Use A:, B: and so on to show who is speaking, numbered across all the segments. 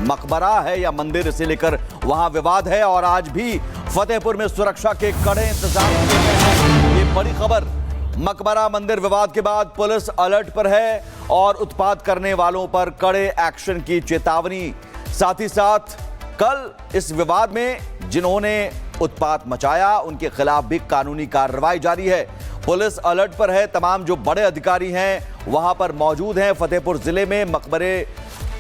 A: मकबरा है या मंदिर, इसे लेकर वहां विवाद है और आज भी फतेहपुर में सुरक्षा के कड़े इंतजाम किए गए हैं। ये बड़ी खबर, मकबरा मंदिर विवाद के बाद पुलिस अलर्ट पर है और उत्पात करने वालों पर कड़े एक्शन की चेतावनी। साथ ही साथ कल इस विवाद में जिन्होंने उत्पात मचाया उनके खिलाफ भी कानूनी कार्रवाई जारी है। पुलिस अलर्ट पर है, तमाम जो बड़े अधिकारी हैं वहां पर मौजूद हैं। फतेहपुर जिले में मकबरे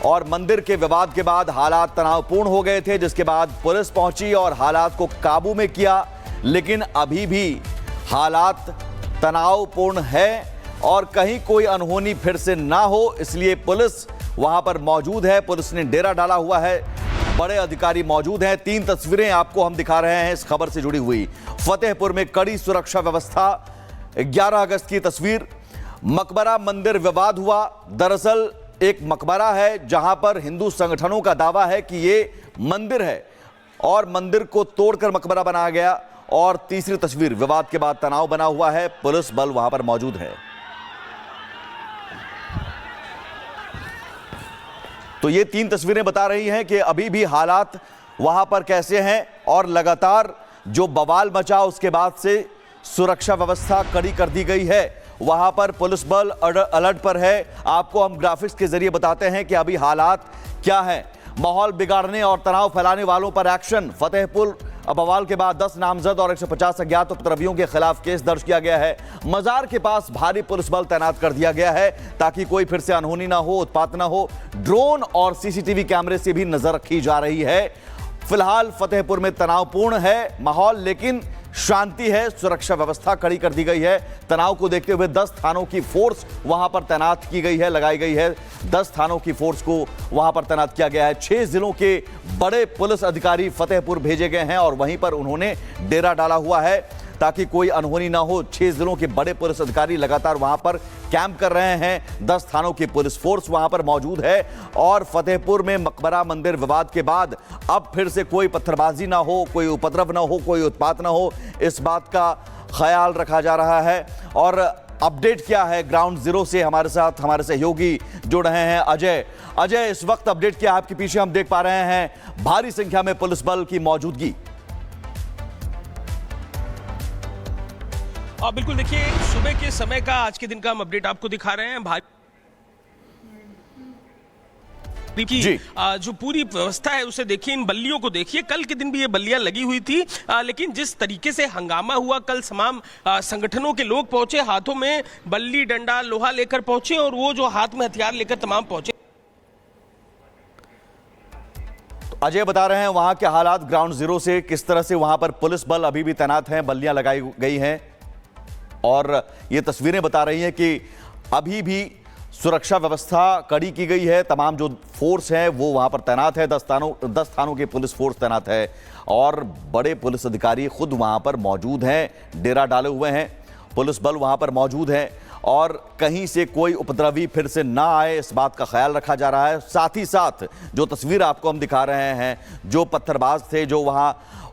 A: और मंदिर के विवाद के बाद हालात तनावपूर्ण हो गए थे, जिसके बाद पुलिस पहुंची और हालात को काबू में किया, लेकिन अभी भी हालात तनावपूर्ण है और कहीं कोई अनहोनी फिर से ना हो, इसलिए पुलिस वहां पर मौजूद है। पुलिस ने डेरा डाला हुआ है, बड़े अधिकारी मौजूद हैं। 3 तस्वीरें आपको हम दिखा रहे हैं इस खबर से जुड़ी हुई। फतेहपुर में कड़ी सुरक्षा व्यवस्था। 11 अगस्त की तस्वीर, मकबरा मंदिर विवाद हुआ। दरअसल एक मकबरा है जहां पर हिंदू संगठनों का दावा है कि ये मंदिर है और मंदिर को तोड़कर मकबरा बनाया गया। और तीसरी तस्वीर, विवाद के बाद तनाव बना हुआ है, पुलिस बल वहां पर मौजूद है। तो ये 3 तस्वीरें बता रही हैं कि अभी भी हालात वहां पर कैसे हैं और लगातार जो बवाल मचा उसके बाद से सुरक्षा व्यवस्था कड़ी कर दी गई है। वहां पर पुलिस बल अलर्ट पर है। आपको हम ग्राफिक्स के जरिए बताते हैं कि अभी हालात क्या हैं। माहौल बिगाड़ने और तनाव फैलाने वालों पर एक्शन। फतेहपुर बवाल के बाद 10 नामजद और 150 अज्ञात उपद्रवियों के खिलाफ केस दर्ज किया गया है। मजार के पास भारी पुलिस बल तैनात कर दिया गया है ताकि कोई फिर से अनहोनी ना हो, उत्पात ना हो। ड्रोन और सीसीटीवी कैमरे से भी नजर रखी जा रही है। फिलहाल फतेहपुर में तनावपूर्ण है माहौल, लेकिन शांति है। सुरक्षा व्यवस्था कड़ी कर दी गई है। तनाव को देखते हुए 10 थानों की फोर्स वहां पर तैनात की गई है, लगाई गई है। 10 थानों की फोर्स को वहां पर तैनात किया गया है। 6 जिलों के बड़े पुलिस अधिकारी फतेहपुर भेजे गए हैं और वहीं पर उन्होंने डेरा डाला हुआ है ताकि कोई अनहोनी ना हो। 6 जिलों के बड़े पुलिस अधिकारी लगातार वहां पर कैंप कर रहे हैं। 10 थानों की पुलिस फोर्स वहां पर मौजूद है और फतेहपुर में मकबरा मंदिर विवाद के बाद अब फिर से कोई पत्थरबाजी ना हो, कोई उपद्रव ना हो, कोई उत्पात ना हो, इस बात का ख्याल रखा जा रहा है। और अपडेट क्या है ग्राउंड जीरो से हमारे साथ हमारे सहयोगी जुड़ रहे हैं अजय। अजय, इस वक्त अपडेट क्या है? आपके पीछे हम देख पा रहे हैं भारी संख्या में पुलिस बल की मौजूदगी।
B: बिल्कुल, देखिए सुबह के समय का आज के दिन का हम अपडेट आपको दिखा रहे हैं। की जो पूरी व्यवस्था है उसे देखिए, इन बल्लियों को देखिए। कल के दिन भी ये बल्लियां लगी हुई थी, लेकिन जिस तरीके से हंगामा हुआ, कल तमाम संगठनों के लोग पहुंचे, हाथों में बल्ली डंडा लोहा लेकर पहुंचे और वो जो हाथ में हथियार लेकर तमाम पहुंचे।
A: तो अजय बता रहे हैं वहां के हालात ग्राउंड जीरो से, किस तरह से वहां पर पुलिस बल अभी भी तैनात हैं, बल्लियां लगाई गई हैं और ये तस्वीरें बता रही हैं कि अभी भी सुरक्षा व्यवस्था कड़ी की गई है। तमाम जो फोर्स है वो वहां पर तैनात है। 10 थानों की पुलिस फोर्स तैनात है और बड़े पुलिस अधिकारी खुद वहां पर मौजूद हैं, डेरा डाले हुए हैं। पुलिस बल वहां पर मौजूद है और कहीं से कोई उपद्रवी फिर से ना आए, इस बात का ख्याल रखा जा रहा है। साथ ही साथ जो तस्वीर आपको हम दिखा रहे हैं, जो पत्थरबाज थे, जो वहां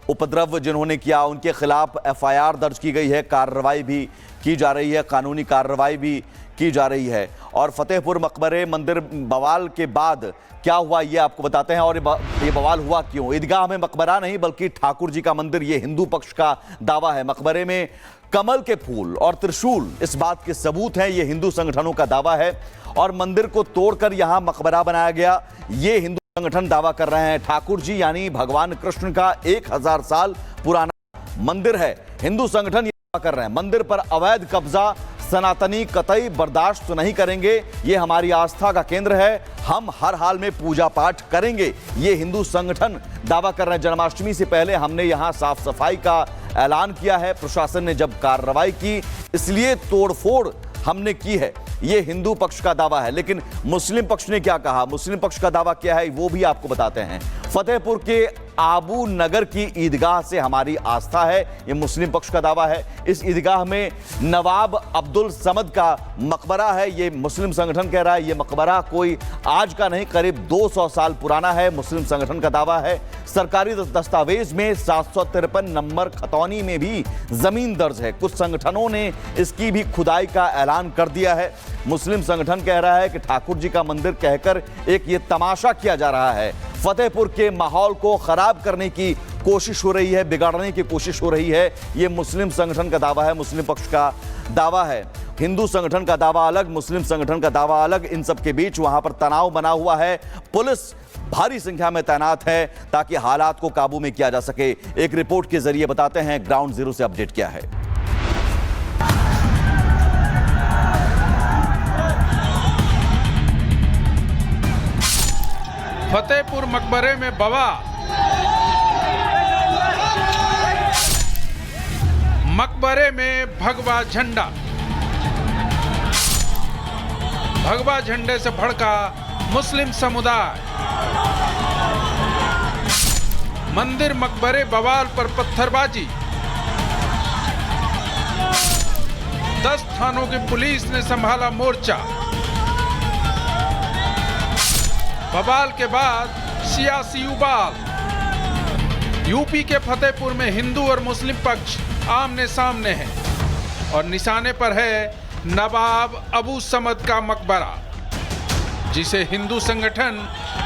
A: उपद्रव जिन्होंने किया, उनके खिलाफ FIR दर्ज की गई है, कार्रवाई भी की जा रही है, कानूनी कार्रवाई भी की जा रही है। और फतेहपुर मकबरे मंदिर बवाल के बाद क्या हुआ ये आपको बताते हैं। और ये बवाल हुआ क्यों? ईदगाह में मकबरा नहीं बल्कि ठाकुर जी का मंदिर, ये हिंदू पक्ष का दावा है। मकबरे में कमल के फूल और त्रिशूल इस बात के सबूत हैं, ये हिंदू संगठनों का दावा है। और मंदिर को तोड़कर यहां मकबरा बनाया गया, ये हिंदू संगठन दावा कर रहे हैं। ठाकुर जी यानी भगवान कृष्ण का 1000 साल पुराना मंदिर है। हिंदू संगठन ये दावा कर रहे हैं मंदिर पर अवैध कब्जा सनातनी कतई बर्दाश्त नहीं करेंगे, ये हमारी आस्था का केंद्र है, हम हर हाल में पूजा पाठ करेंगे, ये हिंदू संगठन दावा कर रहे हैं। जन्माष्टमी से पहले हमने यहां साफ सफाई का ऐलान किया है, प्रशासन ने जब कार्रवाई की इसलिए तोड़फोड़ हमने की है, ये हिंदू पक्ष का दावा है। लेकिन मुस्लिम पक्ष ने क्या कहा, मुस्लिम पक्ष का दावा क्या है, वो भी आपको बताते हैं। फतेहपुर के आबू नगर की ईदगाह से हमारी आस्था है, ये मुस्लिम पक्ष का दावा है। इस ईदगाह में नवाब अब्दुल समद का मकबरा है, ये मुस्लिम संगठन कह रहा है। ये मकबरा कोई आज का नहीं, करीब 200 साल पुराना है, मुस्लिम संगठन का दावा है। सरकारी दस्तावेज में 753 नंबर खतौनी में भी जमीन दर्ज है। कुछ संगठनों ने इसकी भी खुदाई का ऐलान कर दिया है। मुस्लिम संगठन कह रहा है कि ठाकुर जी का मंदिर कहकर एक ये तमाशा किया जा रहा है। फतेहपुर के माहौल को खराब करने की कोशिश हो रही है, बिगाड़ने की कोशिश हो रही है। ये मुस्लिम संगठन का दावा है, मुस्लिम पक्ष का दावा है। हिंदू संगठन का दावा अलग, मुस्लिम संगठन का दावा अलग। इन सब के बीच वहां पर तनाव बना हुआ है। पुलिस भारी संख्या में तैनात है ताकि हालात को काबू में किया जा सके। एक रिपोर्ट के जरिए बताते हैं ग्राउंड जीरो से अपडेट क्या है।
C: फतेहपुर मकबरे में बवाल। मकबरे में भगवा झंडा। भगवा झंडे से भड़का मुस्लिम समुदाय। मंदिर मकबरे बवाल पर पत्थरबाजी। 10 थानों की पुलिस ने संभाला मोर्चा। बवाल के बाद सियासी उबाल। यूपी के फतेहपुर में हिंदू और मुस्लिम पक्ष आमने सामने हैं और निशाने पर है नवाब अबू समद का मकबरा, जिसे हिंदू संगठन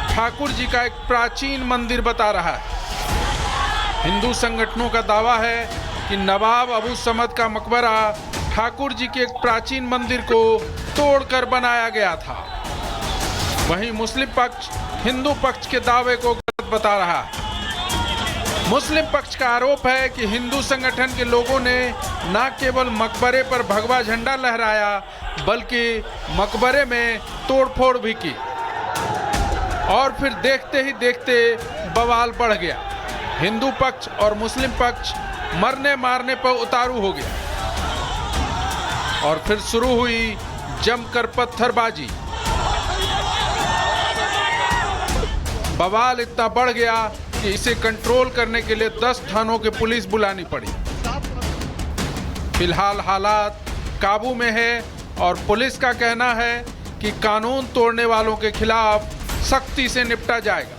C: ठाकुर जी का एक प्राचीन मंदिर बता रहा है। हिंदू संगठनों का दावा है कि नवाब अबू समद का मकबरा ठाकुर जी के एक प्राचीन मंदिर को तोड़कर बनाया गया था। वहीं मुस्लिम पक्ष हिंदू पक्ष के दावे को गलत बता रहा है। मुस्लिम पक्ष का आरोप है कि हिंदू संगठन के लोगों ने न केवल मकबरे पर भगवा झंडा लहराया, बल्कि मकबरे में तोड़फोड़ भी की और फिर देखते ही देखते बवाल बढ़ गया। हिंदू पक्ष और मुस्लिम पक्ष मरने मारने पर उतारू हो गया और फिर शुरू हुई जमकर पत्थरबाजी। बवाल इतना बढ़ गया कि इसे कंट्रोल करने के लिए 10 थानों की पुलिस बुलानी पड़ी। फिलहाल हालात काबू में है और पुलिस का कहना है कि कानून तोड़ने वालों के खिलाफ सख्ती से निपटा जाएगा।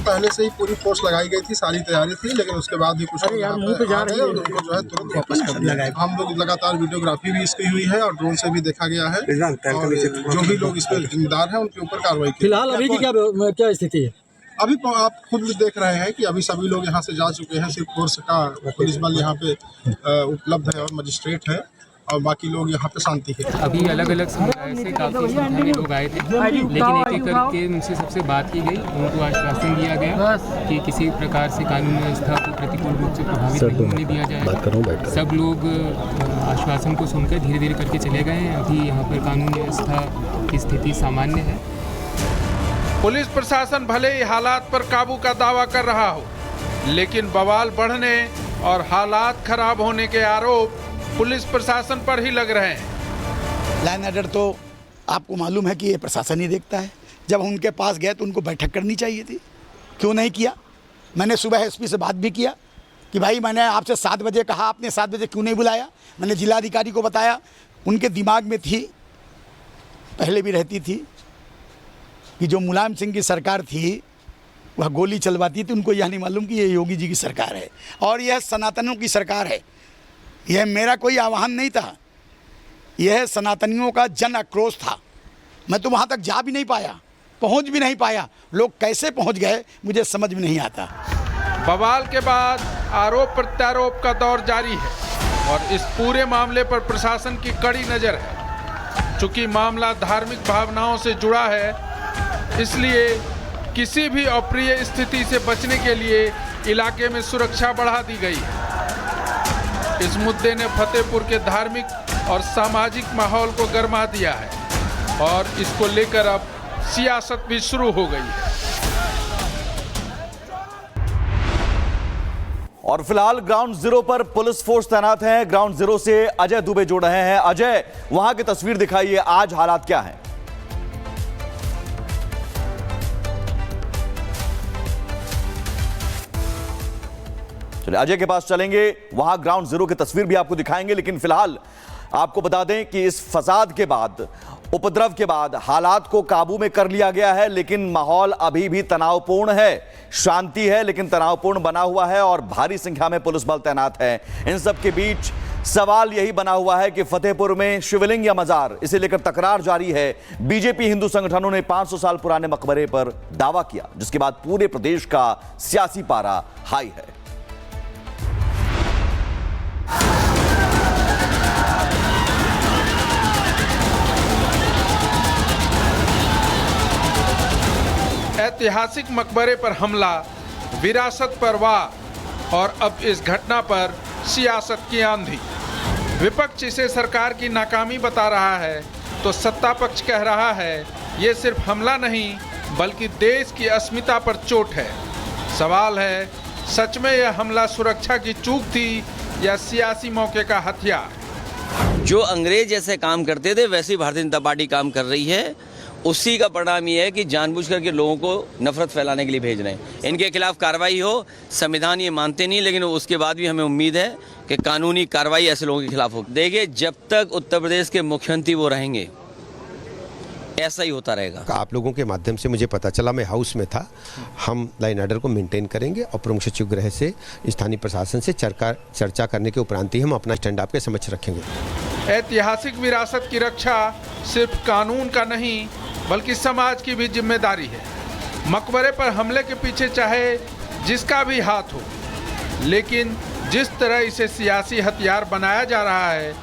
D: पहले से ही पूरी फोर्स लगाई गई थी, सारी तैयारी थी, लेकिन उसके बाद भी कुछ उनको जो है तुरंत वापस कर दिया गया। हम लोग लगातार वीडियोग्राफी भी इसकी हुई है और ड्रोन से भी देखा गया है और जो भी लोग इसमें जिम्मेदार हैं उनके ऊपर कार्रवाई की।
E: फिलहाल अभी की क्या स्थिति है?
D: अभी आप खुद देख रहे हैं कि अभी सभी लोग यहाँ से जा चुके हैं। सिर्फ फोर्स का पुलिस बल यहाँ पे उपलब्ध है और मजिस्ट्रेट है और बाकी लोग यहाँ पे शांति है।
F: अभी अलग अलग समुदाय से काफ़ी संख्या में लोग आए थे, लेकिन एक एक करके उनसे सबसे बात की गई। उनको आश्वासन दिया गया कि किसी प्रकार से कानून व्यवस्था को प्रतिकूल रूप से प्रभावित नहीं होने दिया जाएगा। सब लोग आश्वासन को सुनकर धीरे धीरे करके चले गए हैं। अभी यहाँ पर कानून व्यवस्था की स्थिति सामान्य है।
C: पुलिस प्रशासन भले ही हालात पर काबू का दावा कर रहा हो, लेकिन बवाल बढ़ने और हालात खराब होने के आरोप पुलिस प्रशासन पर ही लग रहे हैं।
E: लाइन ऑर्डर तो आपको मालूम है कि ये प्रशासन ही देखता है। जब उनके पास गए तो उनको बैठक करनी चाहिए थी, क्यों नहीं किया? मैंने सुबह एसपी से बात भी किया कि भाई मैंने आपसे 7 बजे कहा, आपने 7 बजे क्यों नहीं बुलाया? मैंने जिलाधिकारी को बताया, उनके दिमाग में थी, पहले भी रहती थी कि जो मुलायम सिंह की सरकार थी वह गोली चलवाती थी। उनको यह नहीं मालूम कि ये योगी जी की सरकार है और यह सनातनों की सरकार है। यह मेरा कोई आह्वान नहीं था, यह सनातनियों का जन आक्रोश था। मैं तो वहाँ तक जा भी नहीं पाया, पहुँच भी नहीं पाया। लोग कैसे पहुँच गए मुझे समझ में नहीं आता।
C: बवाल के बाद आरोप प्रत्यारोप का दौर जारी है और इस पूरे मामले पर प्रशासन की कड़ी नज़र है। चूँकि मामला धार्मिक भावनाओं से जुड़ा है, इसलिए किसी भी अप्रिय स्थिति से बचने के लिए इलाके में सुरक्षा बढ़ा दी गई है। इस मुद्दे ने फतेहपुर के धार्मिक और सामाजिक माहौल को गरमा दिया है और इसको लेकर अब सियासत भी शुरू हो गई है।
A: और फिलहाल ग्राउंड जीरो पर पुलिस फोर्स तैनात है। ग्राउंड जीरो से अजय दुबे जुड़ रहे हैं। अजय, वहां की तस्वीर दिखाइए, आज हालात क्या हैं? चलिए अजय के पास चलेंगे, वहां ग्राउंड जीरो की तस्वीर भी आपको दिखाएंगे। लेकिन फिलहाल आपको बता दें कि इस फसाद के बाद, उपद्रव के बाद हालात को काबू में कर लिया गया है, लेकिन माहौल अभी भी तनावपूर्ण है। शांति है लेकिन तनावपूर्ण बना हुआ है और भारी संख्या में पुलिस बल तैनात है। इन सब के बीच सवाल यही बना हुआ है कि फतेहपुर में शिवलिंग या मजार, इसे लेकर तकरार जारी है। बीजेपी हिंदू संगठनों ने 500 साल पुराने मकबरे पर दावा किया, जिसके बाद पूरे प्रदेश का सियासी पारा हाई है।
C: ऐतिहासिक मकबरे पर हमला, विरासत पर वार और अब इस घटना पर सियासत की आंधी। विपक्ष इसे सरकार की नाकामी बता रहा है तो सत्ता पक्ष कह रहा है ये सिर्फ हमला नहीं बल्कि देश की अस्मिता पर चोट है। सवाल है, सच में यह हमला सुरक्षा की चूक थी या सियासी मौके का हथियार?
G: जो अंग्रेज जैसे काम करते थे वैसे ही भारतीय जनता पार्टी काम कर रही है। उसी का परिणाम ये है कि जानबूझकर के लोगों को नफरत फैलाने के लिए भेज रहे हैं। इनके खिलाफ कार्रवाई हो, संविधान ये मानते नहीं, लेकिन उसके बाद भी हमें उम्मीद है कि कानूनी कार्रवाई ऐसे लोगों के खिलाफ हो। देखिए, जब तक उत्तर प्रदेश के मुख्यमंत्री वो रहेंगे ऐसा ही होता रहेगा।
H: आप लोगों के माध्यम से मुझे पता चला, मैं हाउस में था। हम लाइन ऑर्डर को मेंटेन करेंगे और प्रमुख सचिव गृह से स्थानीय प्रशासन से चर्चा करने के उपरांत ही हम अपना स्टैंड आपके समक्ष रखेंगे।
C: ऐतिहासिक विरासत की रक्षा सिर्फ कानून का नहीं बल्कि समाज की भी जिम्मेदारी है। मकबरे पर हमले के पीछे चाहे जिसका भी हाथ हो, लेकिन जिस तरह इसे सियासी हथियार बनाया जा रहा है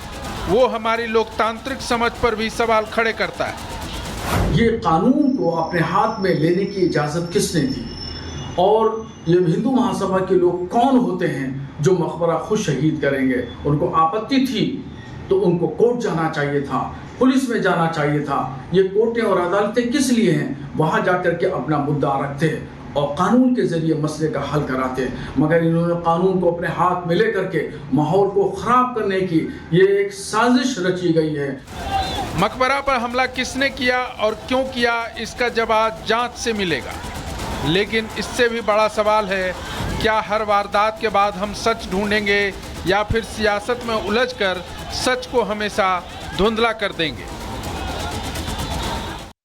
C: वो हमारी लोकतांत्रिक समझ पर भी सवाल खड़े करता है।
I: ये कानून को अपने हाथ में लेने की इजाजत किसने दी? और ये हिंदू महासभा के लोग कौन होते हैं जो मकबरा खुद शहीद करेंगे? उनको आपत्ति थी तो उनको कोर्ट जाना चाहिए था, पुलिस में जाना चाहिए था। ये कोर्टें और अदालतें किस लिए हैं? वहां जाकर के अपना मुद्दा रखते हैं और कानून के जरिए मसले का हल कराते हैं। मगर इन्होंने कानून को अपने हाथ में लेकर के माहौल को खराब करने की ये एक साजिश रची गई है।
C: मकबरा पर हमला किसने किया और क्यों किया, इसका जवाब जांच से मिलेगा। लेकिन इससे भी बड़ा सवाल है, क्या हर वारदात के बाद हम सच ढूंढेंगे या फिर सियासत में उलझकर सच को हमेशा धुंधला कर देंगे?